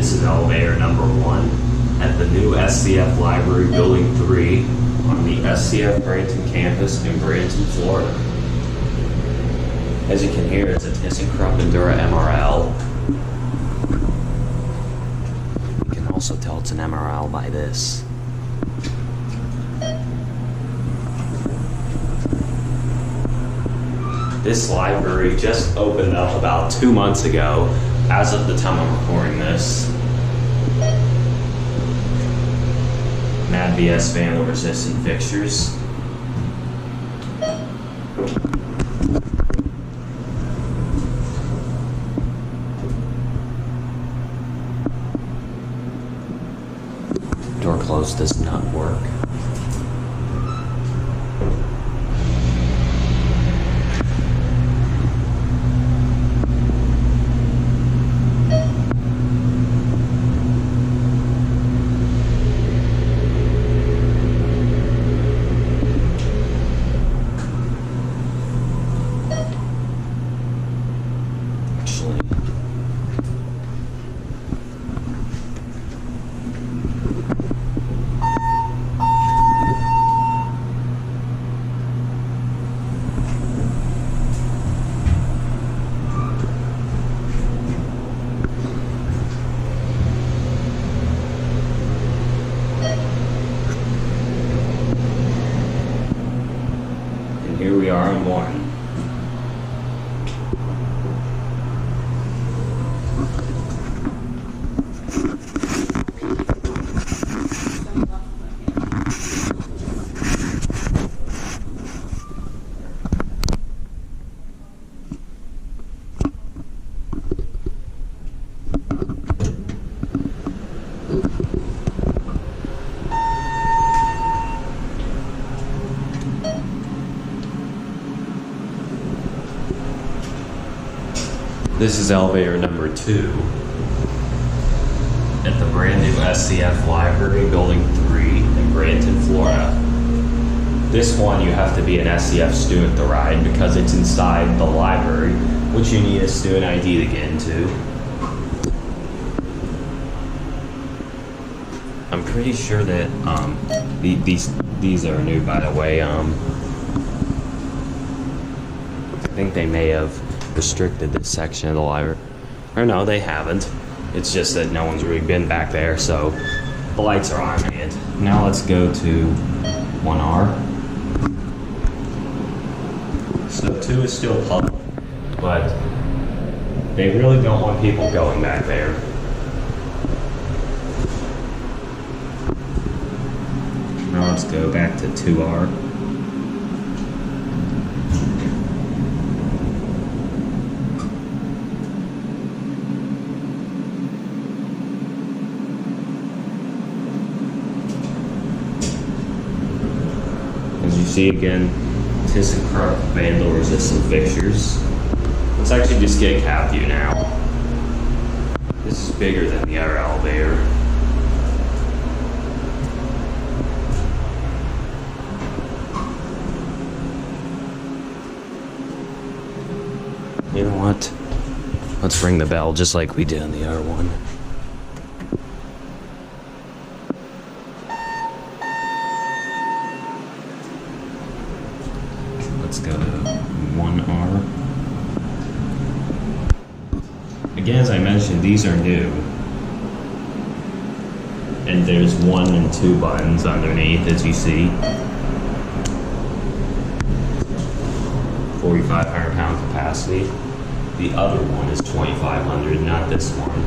This is elevator number 1 at the new SCF Library Building 3 on the SCF Bradenton campus in Bradenton, Florida. As you can hear, it's a ThyssenKrupp Endura MRL. You can also tell it's an MRL by this. This library just opened up about 2 months ago, as of the time I'm recording this. Mad BS vandal resistant fixtures. Door closed does not work. Here we are in one. This is elevator number 2 at the brand new SCF Library Building 3 in Bradenton, Florida. This one you have to be an SCF student to ride because it's inside the library, which you need a student ID to get into. I'm pretty sure that these are new, by the way. I think they may have restricted this section of the library. Or no, they haven't. It's just that no one's really been back there, so the lights are on. And now let's go to 1R. So 2 is still public, but they really don't want people going back there. Now let's go back to 2R. As you see again, ThyssenKrupp vandal resistant fixtures. Let's actually just get a cab view now. This is bigger than the other elevator. You know what? Let's ring the bell just like we did on the other one. Let's go to 1R. Again, as I mentioned, these are new. And there's 1 and 2 buttons underneath, as you see. 4,500 pound capacity. The other one is 2,500, not this one.